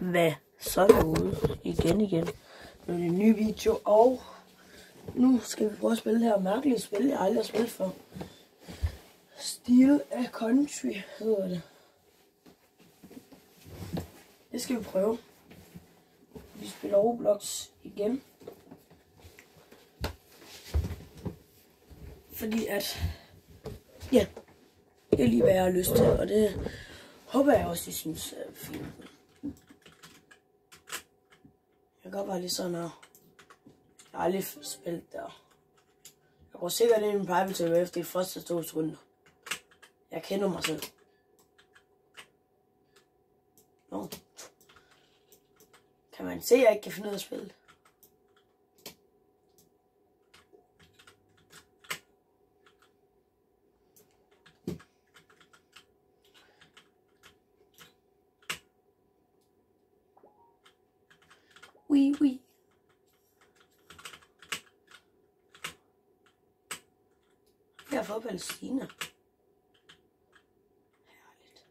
Hvad så derude? Igen. Nu er det en ny video, og nu skal vi prøve at spille det her mærkelige spil, jeg aldrig har spillet før. Steel a Country hedder det. Det skal vi prøve. Vi spiller Roblox igen. Fordi at, ja, det er lige hvad jeg har lyst til, og det håber jeg også, I synes er fint. Jeg kan godt bare lige sådan her. Jeg har aldrig spillet der. Jeg går sikkert ind i en private server efter de første 2 sekunder. Jeg kender mig selv. Nå. Kan man se, at jeg ikke kan finde ud af at spille? Oui. Jeg er fra Palæstina. Herligt.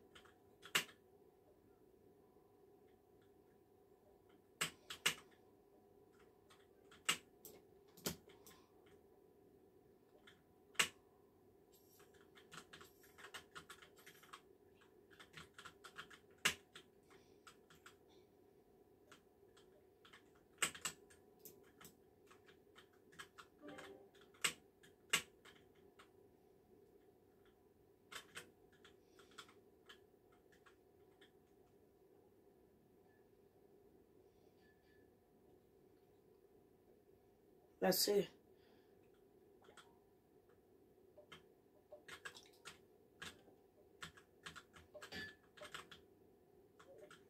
Lad os se.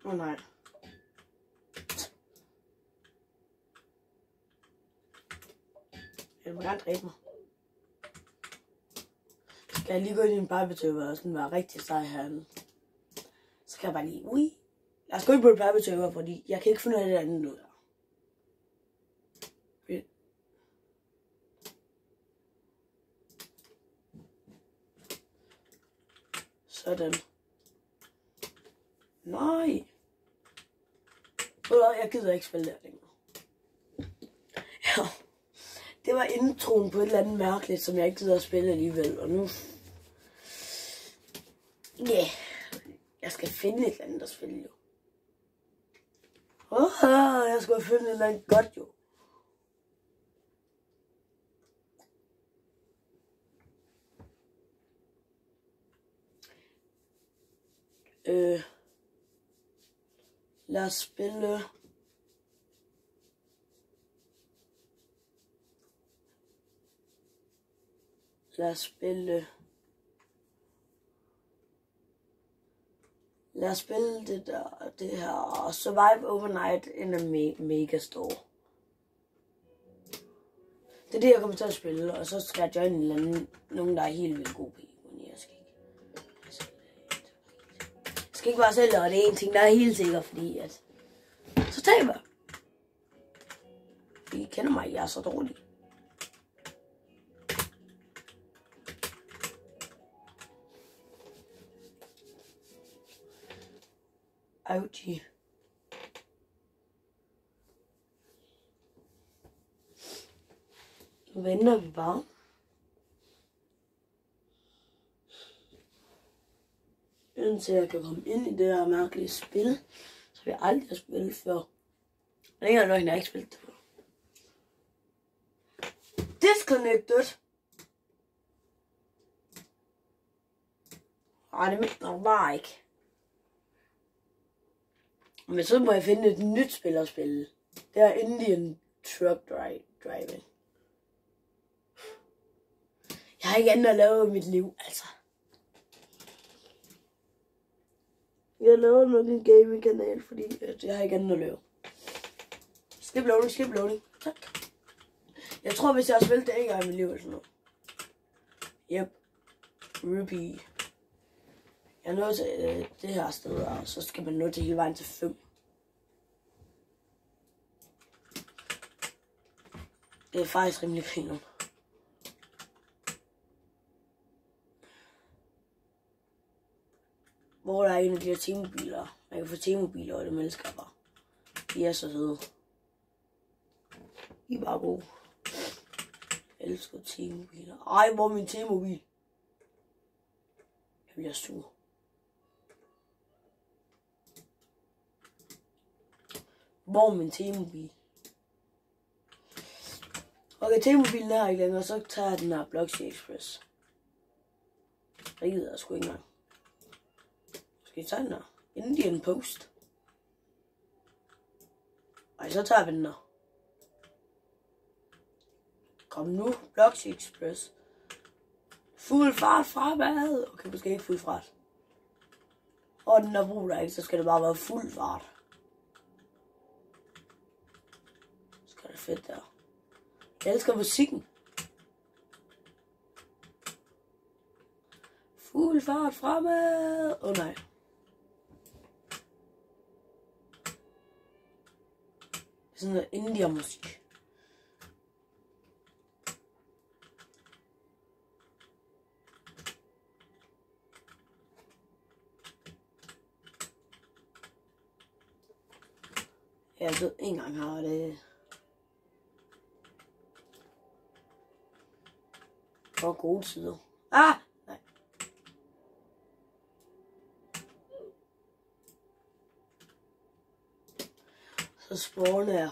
Nej. Jeg må gerne dræbe mig. Skal jeg lige gå ind i en barbetøver og sådan være rigtig sej herinde. Så kan jeg bare lige, lad os gå ind på en barbetøver, fordi jeg kan ikke finde ud af det andet ud. Sådan. Nej. Jeg gider ikke spille der længere. Ja. Det var introen på et eller andet mærkeligt, som jeg ikke gider at spille alligevel. Og nu... Ja. Jeg skal finde et eller andet at spille jo. Jeg skal finde et eller andet godt jo. Lad os spille det her Survive Overnight in a Megastore. Det er det, jeg kommer til at spille, og så skal jeg joine nogen, der er helt vildt gode på. Jeg skal ikke bare sælge, og det er en ting, der er helt sikker, fordi at så taber jeg. I kender mig, jeg er så dårlig. Ouchie. Nu venter vi bare. Indtil jeg kan komme ind i det her mærkelige spil, som jeg aldrig har spillet før. Og det er nok, jeg har ikke spillet det før. Disconnected. Ej, det mener jeg bare ikke. Men så må jeg finde et nyt spil at spille. Det er Indian Truck Driving. Jeg har ikke andet at lave i mit liv, altså. Jeg laver nok en gaming-kanal, fordi jeg har ikke andet at lave. Skip loading. Tak. Jeg tror, hvis jeg har spillet det en gang i mit liv eller sådan noget. Yep. Ruby. Jeg er nået til det her sted, og så skal man nå til hele vejen til 5. Det er faktisk rimelig griner. Hvor der er en af de her T-mobiler. Man kan få T-mobiler, og det elsker jeg bare. I er så søde. I er bare gode. Jeg elsker T-mobiler. Ej, hvor er min T-mobil? Jeg bliver sur. Hvor er min T-mobil? Okay, T-mobilen er her ikke længere, så tager jeg den her Bloxy Express. Det gider jeg sgu ikke engang. Skal jeg tage den her? Indian Post. Ej, så tager vi den her. Kom nu, Bloxy Express. Fuld fart fremad. Okay, måske ikke fuld fart. Og den er brug der ikke, så skal det bare være fuld fart. Så skal det fedt der. Jeg elsker musikken. Fuld fart fremad. Åh nej. Det er sådan noget India-musik. Jeg ved ikke engang har det. For gode tider. Ah! Nej. Så spawner jeg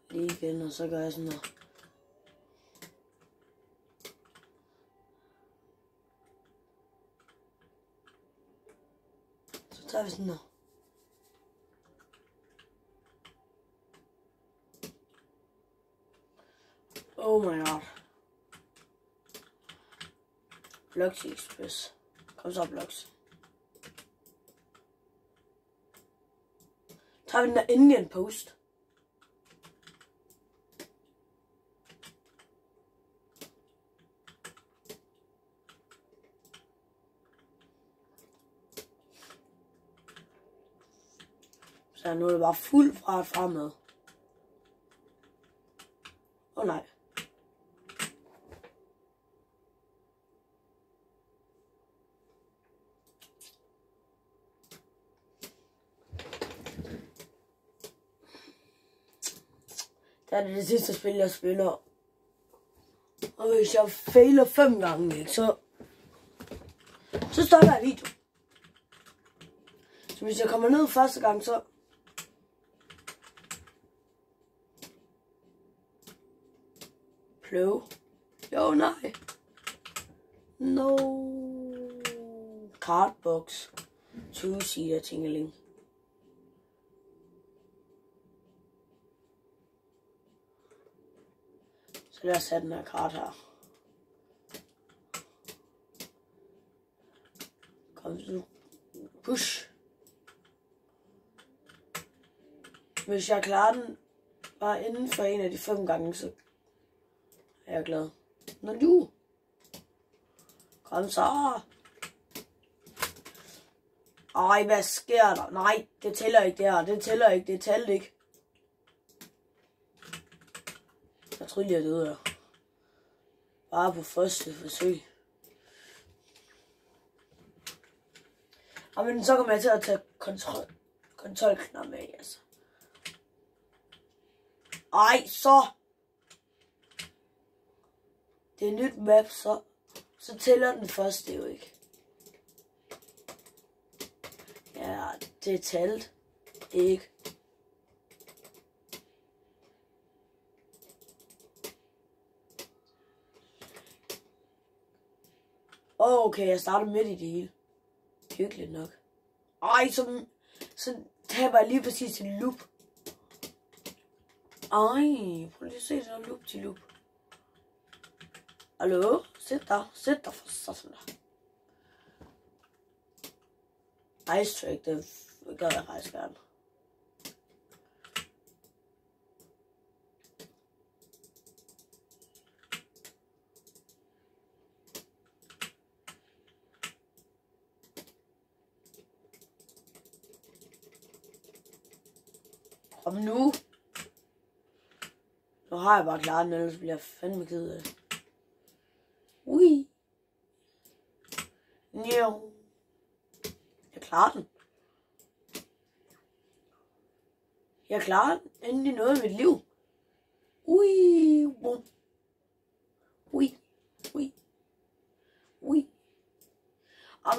lige igen, og så gør jeg sådan her. Så tager vi sådan her. Oh my god. Bloxy Express. Kom så, Blox. Tager vi den der Indian Post. Så nu er det bare fuld fart fremad. Åh nej. Det er det sidste spil, jeg spiller. Og hvis jeg fejler 5 gange, ikke, så stopper jeg video. Så hvis jeg kommer ned første gang, så... Pløv. Jo, nej. No. Cardbox. 2-seater tingeling. Så lad os have den her kart her. Kom så. Push. Hvis jeg klarer den bare inden for en af de 5 gange, så er jeg glad. Når du. Kom så. Ej, hvad sker der? Nej, det tæller ikke det her. Det tæller ikke. Det tæller ikke. Jeg troede, jeg døde her. Bare på første forsøg. Men så kommer jeg til at tage kontrolknap med, altså. Ej, så. Det er nyt map, så tæller den første jo ikke. Ja, det er talt. Ikke. Okay, jeg starter midt i det hele. Hyggeligt nok. Ej, så taber jeg lige præcis til loop. Ej, prøv lige at se sådan loop til loop. Hallo? Sæt dig for sådan der. Ice track, det gør jeg faktisk gerne. Kom nu. Nu har jeg bare klaret den, ellers bliver jeg fandme ked af det. Ui. Jo. Jeg klarer den. Jeg klarer endelig noget af mit liv. Ui, bum. Ui, ui, ui.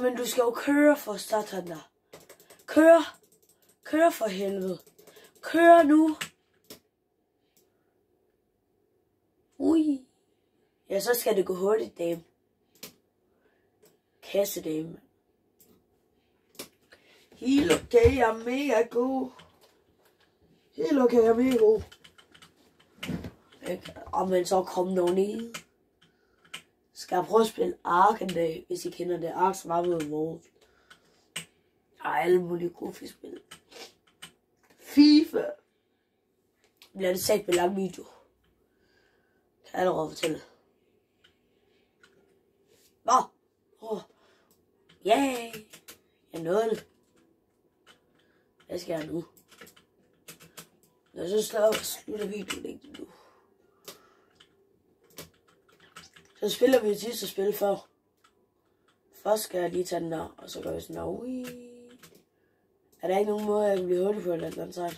Men du skal jo køre for satan der. Kør for helvede. Kør nu. Ui. Ja, så skal det gå hurtigt, dame. Kasse dame. Helt okay, jeg er mega god. Helt okay, jeg er mega god. Men så kom nogen ned. Skal jeg prøve at spille Ark en dag, hvis I kender det. Ark Survival Evolved. Og alle mulige goofy-spil. FIFA. Bliver det sagt med lang video. Kan jeg allerede fortælle. Nå. Yay. Jeg nåede det. Hvad skal jeg nu? Jeg synes, jeg slutter videoen ikke nu. Så spiller vi det sidste spil før. Først skal jeg lige tage den der, og så gør vi sådan der. Ui. Er der ikke nogen måde, jeg kan blive hurtig på et eller andet side?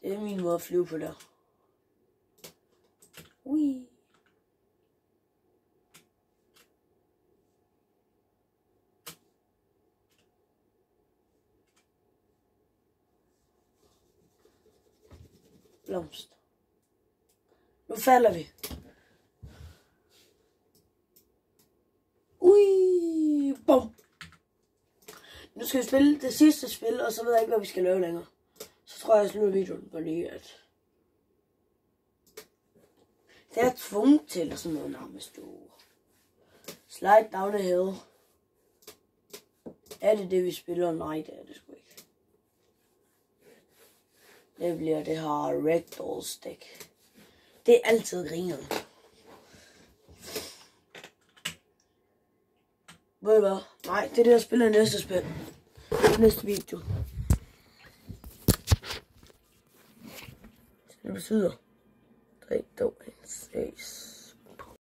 Det er min måde at flyve på der. Ui. Blomst. Nu falder vi. Ui, bum. Nu skal vi spille det sidste spil, og så ved jeg ikke, hvad vi skal lave længere. Så tror jeg slutter videoen, fordi at det er tvunget til sådan noget nærmest. Slide down the hill. Er det vi spiller? Nej, det er det sgu ikke. Det bliver det her Ragdoll Stick. Det er altid grinerne. Ved I hvad? Nej, det er det, jeg spiller i næste spil. Næste video. Så det betyder 3, 2, 1, 6.